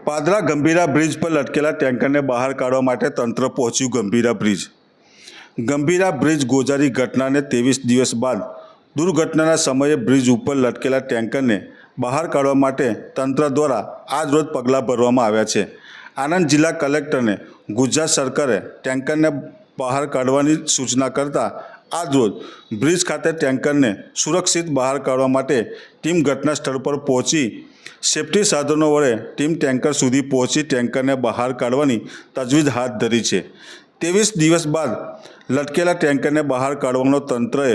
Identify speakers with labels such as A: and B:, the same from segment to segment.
A: Padra Gambhira bridge પર લટકેલા ટેન્કરને બહાર કાઢવા માટે તંત્ર પહોંચ્યું ગંભીરા બ્રિજ. ગંભીરા બ્રિજ ગોઝારી ઘટનાને 23 દિવસ બાદ દુર્ઘટનાના સમયે બ્રિજ ઉપર લટકેલા ટેન્કરને બહાર કાઢવા માટે તંત્ર દ્વારા આજરોજ પગલાં ભરવામાં આવ્યા છે. આણંદ જિલ્લા કલેક્ટરને ગુજરાત સરકારે ટેન્કરને બહાર કાઢવાની સૂચના કરતાં આજરોજ બ્રિજ ખાતે ટેન્કરને સુરક્ષિત બહાર કાઢવા માટે ટીમ ઘટના સ્થળ પર પહોંચી સેફ્ટી સાધનો વડે ટીમ ટેન્કર સુધી પહોંચી ટેન્કરને બહાર કાઢવાની તજવીજ હાથ ધરી છે. 23 દિવસ બાદ લટકેલા ટેન્કરને બહાર કાઢવાનો તંત્રએ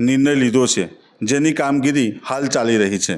A: નિર્ણય લીધો છે, જેની કામગીરી હાલ ચાલી રહી છે.